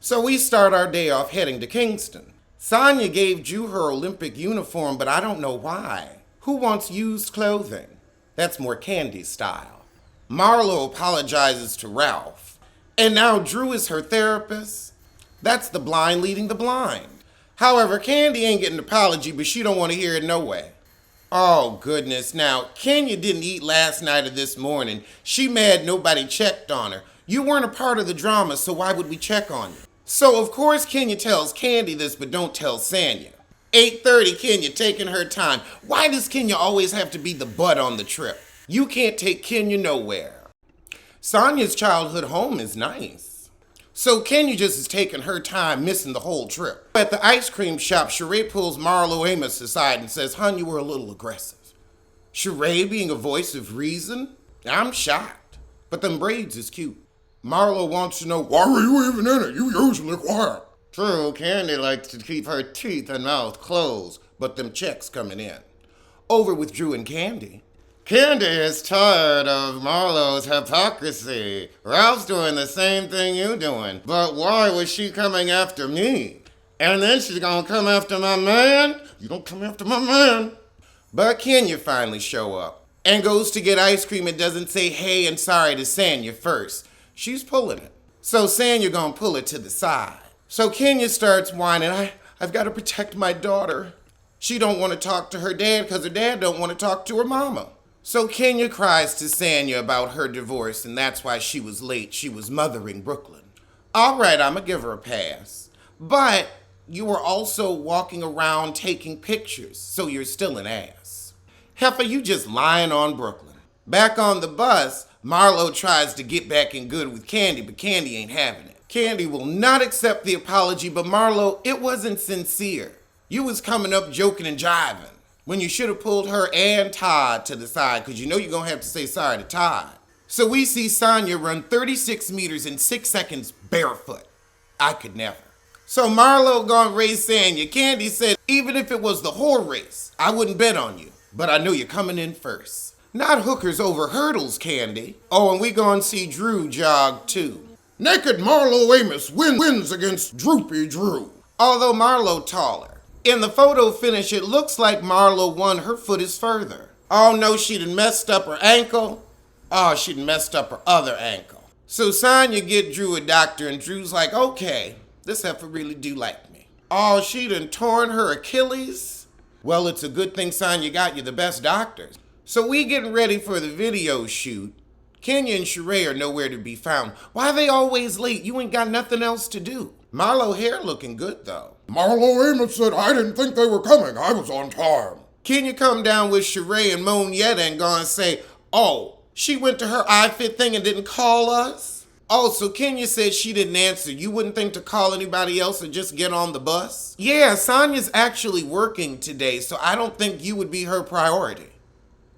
So we start our day off heading to Kingston. Sonya gave Drew her Olympic uniform, but I don't know why. Who wants used clothing? That's more Candy style. Marlo apologizes to Ralph. And now Drew is her therapist? That's the blind leading the blind. However, Candy ain't getting an apology, but she don't want to hear it no way. Oh, goodness. Now, Kenya didn't eat last night or this morning. She mad nobody checked on her. You weren't a part of the drama, so why would we check on you? So, of course, Kenya tells Candy this, but don't tell Sanya. 8:30, Kenya taking her time. Why does Kenya always have to be the butt on the trip? You can't take Kenya nowhere. Sonya's childhood home is nice. So Kenya just is taking her time, missing the whole trip. At the ice cream shop, Sheree pulls Marlo Amos aside and says, "Hun, you were a little aggressive." Sheree being a voice of reason? I'm shocked. But them braids is cute. Marlo wants to know, why were you even in it? You usually quiet. True, Candy likes to keep her teeth and mouth closed, but them checks coming in. Over with Drew and Candy. Candy is tired of Marlo's hypocrisy. Ralph's doing the same thing you doing, but why was she coming after me? And then she's gonna come after my man? You don't come after my man. But Kenya finally show up and goes to get ice cream and doesn't say hey and sorry to Sanya first. She's pulling it. So Sanya gonna pull it to the side. So Kenya starts whining, I've got to protect my daughter. She don't want to talk to her dad because her dad don't want to talk to her mama. So Kenya cries to Sanya about her divorce, and that's why she was late. She was mothering Brooklyn. All right, I'm going to give her a pass. But you were also walking around taking pictures, so you're still an ass. Heifer, you just lying on Brooklyn. Back on the bus, Marlo tries to get back in good with Candy, but Candy ain't having it. Candy will not accept the apology, but Marlo, it wasn't sincere. You was coming up joking and jiving when you should have pulled her and Todd to the side because you know you're going to have to say sorry to Todd. So we see Sanya run 36 meters in 6 seconds barefoot. I could never. So Marlo gonna race Sanya. Candy said, even if it was the whore race, I wouldn't bet on you. But I know you're coming in first. Not hookers over hurdles, Candy. Oh, and we gonna see Drew jog too. Naked Marlo Amos wins against Droopy Drew. Although Marlo taller. In the photo finish, it looks like Marlo won. Her foot is further. Oh no, she done messed up her ankle. Oh, she done messed up her other ankle. So Sanya get Drew a doctor, and Drew's like, okay, this heifer really do like me. Oh, she done torn her Achilles? Well, it's a good thing Sanya got you the best doctors. So we getting ready for the video shoot. Kenya and Sheree are nowhere to be found. Why are they always late? You ain't got nothing else to do. Marlo hair looking good though. Marlo Amos said I didn't think they were coming. I was on time. Kenya come down with Sheree and Monietta and gonna say, oh, she went to her iFit thing and didn't call us? Oh, so Kenya said she didn't answer. You wouldn't think to call anybody else and just get on the bus? Yeah, Sonya's actually working today, so I don't think you would be her priority.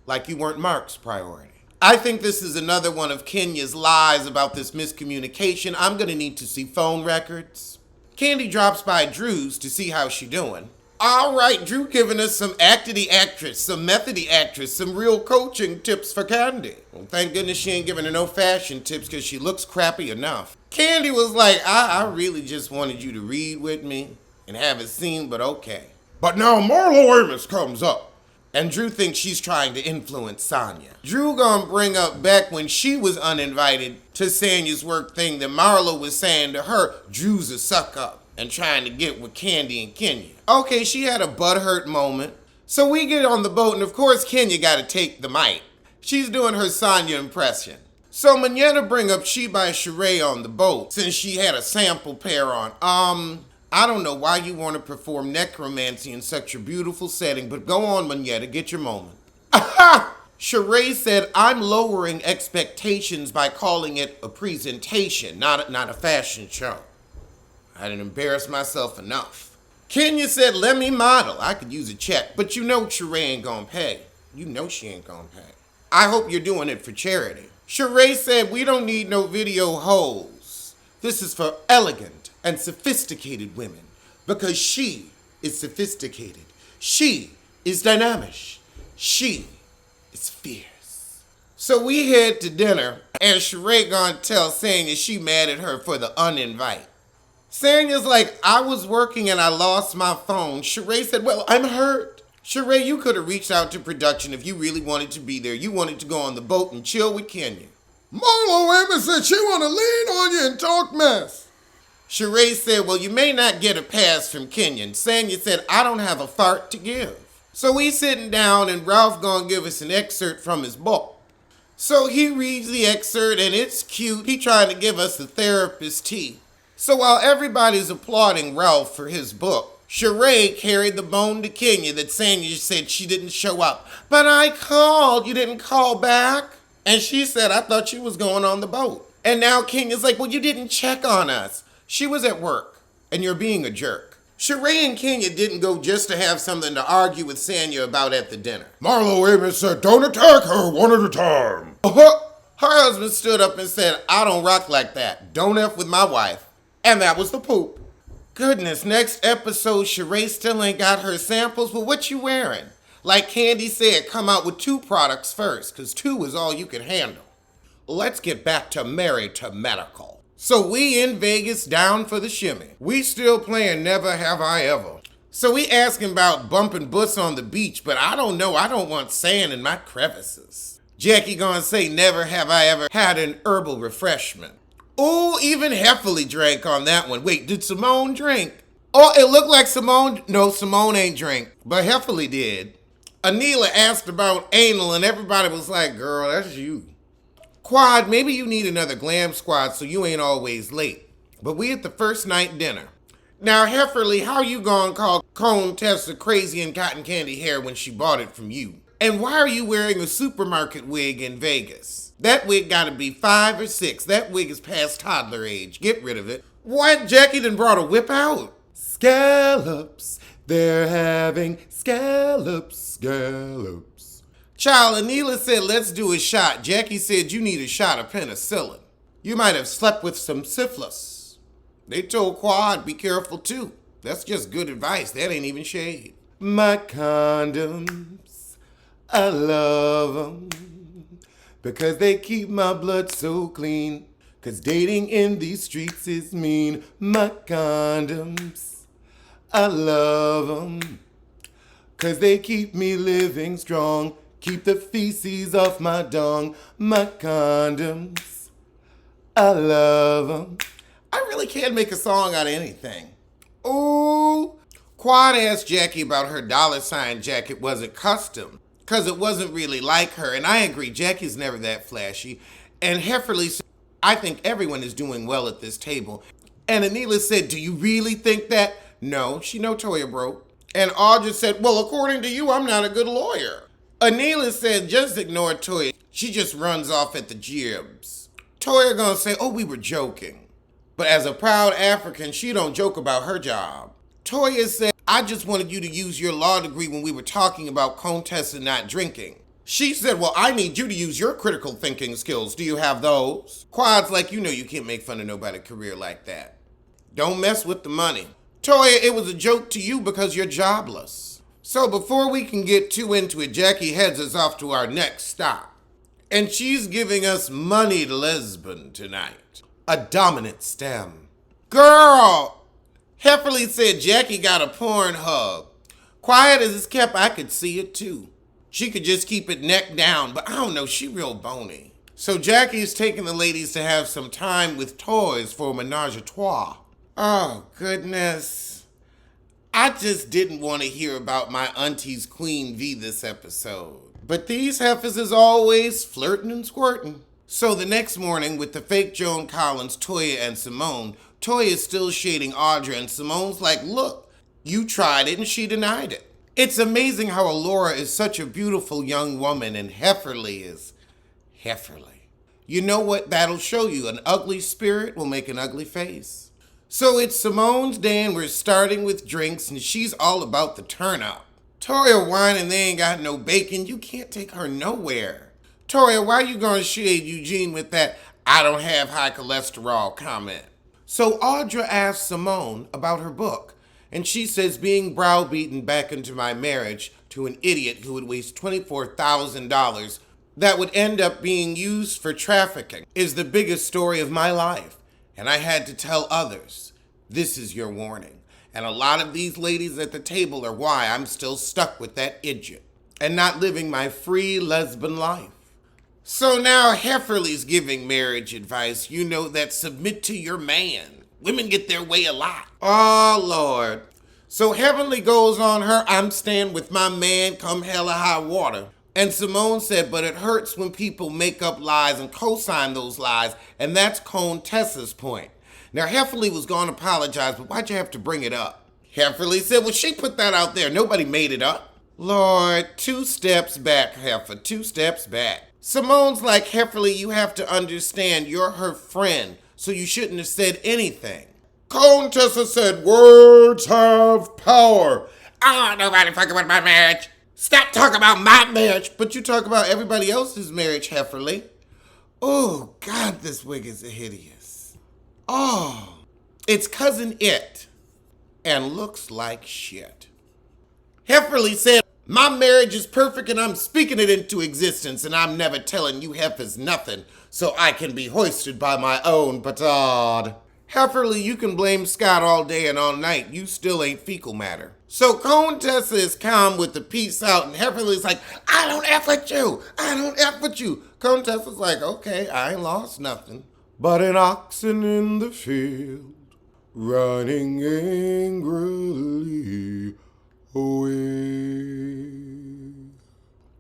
Like you weren't Mark's priority. I think this is another one of Kenya's lies about this miscommunication. I'm gonna need to see phone records. Candy drops by Drew's to see how she doing. All right, Drew giving us some actity actress, some methody actress, some real coaching tips for Candy. Well, thank goodness she ain't giving her no fashion tips because she looks crappy enough. Candy was like, I really just wanted you to read with me and have a scene, but okay. But now Marlo Amos comes up. And Drew thinks she's trying to influence Sanya. Drew gonna bring up back when she was uninvited to Sanya's work thing that Marlo was saying to her, Drew's a suck up and trying to get with Candy and Kenya. Okay, she had a butthurt moment. So we get on the boat and of course Kenya gotta take the mic. She's doing her Sanya impression. So Monietta bring up She by Sheree on the boat since she had a sample pair on. I don't know why you want to perform necromancy in such a beautiful setting, but go on, Monietta, get your moment. Aha! Sheree said, I'm lowering expectations by calling it a presentation, not a fashion show. I didn't embarrass myself enough. Kenya said, let me model. I could use a check, but you know Sheree ain't gonna pay. You know she ain't gonna pay. I hope you're doing it for charity. Sheree said, we don't need no video hoes. This is for elegant and sophisticated women, because she is sophisticated. She is dynamic. She is fierce. So we head to dinner, and Sheree gonna tell Sanya she mad at her for the uninvite. Sanya's like, I was working and I lost my phone. Sheree said, well, I'm hurt. Sheree, you could have reached out to production if you really wanted to be there. You wanted to go on the boat and chill with Kenya. Marlo Amy said she want to lean on you and talk mess. Sheree said, well, you may not get a pass from Kenyon. Sanya said, I don't have a fart to give. So we sitting down and Ralph gonna give us an excerpt from his book. So he reads the excerpt and it's cute. He trying to give us the therapist tea. So while everybody's applauding Ralph for his book, Sheree carried the bone to Kenya that Sanya said she didn't show up. But I called. You didn't call back? And she said, I thought you was going on the boat. And now Kenya's like, well, you didn't check on us. She was at work, and you're being a jerk. Sheree and Kenya didn't go just to have something to argue with Sanya about at the dinner. Marlo Amy said, don't attack her one at a time. Her husband stood up and said, I don't rock like that. Don't F with my wife. And that was the poop. Goodness, next episode, Sheree still ain't got her samples, but what you wearing? Like Candy said, come out with 2 products first, because 2 is all you can handle. Let's get back to Married to Medical. So we in Vegas down for the shimmy. We still playing Never Have I Ever. So we asking about bumping butts on the beach, but I don't know. I don't want sand in my crevices. Jackie gonna say never have I ever had an herbal refreshment. Ooh, even Heffley drank on that one. Wait, did Simone drink? Oh, it looked like Simone. No, Simone ain't drink, but Heffley did. Anila asked about anal and everybody was like, girl, that's you. Quad, maybe you need another glam squad so you ain't always late. But we at the first night dinner. Now, Hefferly, how you gonna call Cone Tessa crazy and cotton candy hair when she bought it from you? And why are you wearing a supermarket wig in Vegas? That wig gotta be 5 or 6. That wig is past toddler age. Get rid of it. What? Jackie done brought a whip out? Scallops. They're having scallops. Child, Anila said, let's do a shot. Jackie said, you need a shot of penicillin. You might have slept with some syphilis. They told Quad, be careful too. That's just good advice. That ain't even shade. My condoms, I love them because they keep my blood so clean. Cause dating in these streets is mean. My condoms, I love them cause they keep me living strong. Keep the feces off my dong. My condoms, I love them. I really can't make a song out of anything. Ooh. Quad asked Jackie about her $ jacket wasn't custom, because it wasn't really like her, and I agree, Jackie's never that flashy. And Hefferly said, I think everyone is doing well at this table. And Anila said, do you really think that? No, she know Toya broke. And Audra said, well, according to you, I'm not a good lawyer. Anila said, just ignore Toya. She just runs off at the jibs. Toya gonna say, oh, we were joking. But as a proud African, she don't joke about her job. Toya said, I just wanted you to use your law degree when we were talking about Contessa not drinking. She said, well, I need you to use your critical thinking skills. Do you have those? Quad's like, you know you can't make fun of nobody's career like that. Don't mess with the money. Toya, it was a joke to you because you're jobless. So before we can get too into it, Jackie heads us off to our next stop. And she's giving us moneyed Lisbon tonight. A dominant stem. Girl! Hefferly said Jackie got a porn hug. Quiet as it's kept, I could see it too. She could just keep it neck down, but I don't know, she real bony. So Jackie's taking the ladies to have some time with toys for a menage a trois. Oh, goodness. I just didn't want to hear about my auntie's Queen V this episode. But these heifers is always flirting and squirting. So the next morning, with the fake Joan Collins, Toya, and Simone, Toya is still shading Audra, and Simone's like, look, you tried it and she denied it. It's amazing how Alora is such a beautiful young woman and Hefferly is Hefferly. You know what that'll show you? An ugly spirit will make an ugly face. So it's Simone's day and we're starting with drinks and she's all about the turn up. Toya whining they ain't got no bacon. You can't take her nowhere. Toya, why you gonna shade Eugene with that I don't have high cholesterol comment? So Audra asks Simone about her book. And she says being browbeaten back into my marriage to an idiot who would waste $24,000 that would end up being used for trafficking is the biggest story of my life. And I had to tell others. This is your warning. And a lot of these ladies at the table are why I'm still stuck with that idiot and not living my free lesbian life. So now Hefferly's giving marriage advice, that submit to your man. Women get their way a lot. Oh, Lord. So Heavenly goes on her, I'm staying with my man come hella high water. And Simone said, but it hurts when people make up lies and co-sign those lies, and that's Contessa's point. Now, Hefferly was going to apologize, but why'd you have to bring it up? Hefferly said, well, she put that out there. Nobody made it up. Lord, 2 steps back, Heffer, 2 steps back. Simone's like, Hefferly, you have to understand you're her friend, so you shouldn't have said anything. Contessa said, words have power. Oh, nobody fucking with my marriage. Stop talking about my marriage. But you talk about everybody else's marriage, Hefferly. Oh, God, this wig is hideous. Oh, it's Cousin It. And looks like shit. Hefferly said, my marriage is perfect and I'm speaking it into existence and I'm never telling you heifers nothing so I can be hoisted by my own petard. Hefferly, you can blame Scott all day and all night. You still ain't fecal matter. So Contessa is calm with the peace out and Hefferly's like, I don't F with you. I don't F with you. Contessa's like, okay, I ain't lost nothing. But an oxen in the field, running angrily away.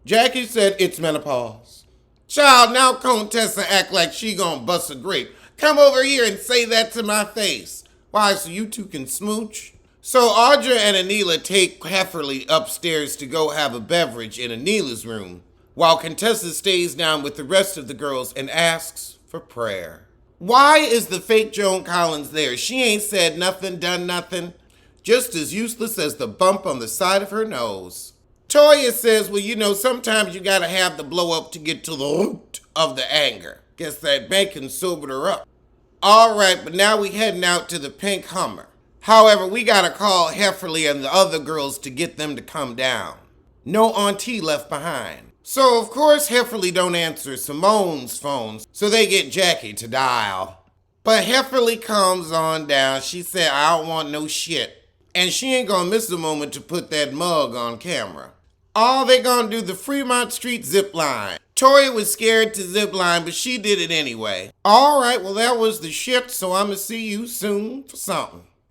Jackie said it's menopause. Child, now Contessa act like she gonna bust a grape. Come over here and say that to my face. Why, so you two can smooch? So Audra and Anila take Hefferly upstairs to go have a beverage in Anila's room, while Contessa stays down with the rest of the girls and asks for prayer. Why is the fake Joan Collins there? She ain't said nothing, done nothing. Just as useless as the bump on the side of her nose. Toya says, well, sometimes you gotta have the blow up to get to the root of the anger. Guess that bacon sobered her up. All right, but now we heading out to the pink Hummer. However, we gotta call Hefferly and the other girls to get them to come down. No auntie left behind. So, of course, Hefferly don't answer Simone's phones, so they get Jackie to dial. But Hefferly comes on down. She said, I don't want no shit. And she ain't gonna miss a moment to put that mug on camera. They gonna do the Fremont Street zip line. Toya was scared to zip line, but she did it anyway. All right, well, that was the shit, so I'ma see you soon for something.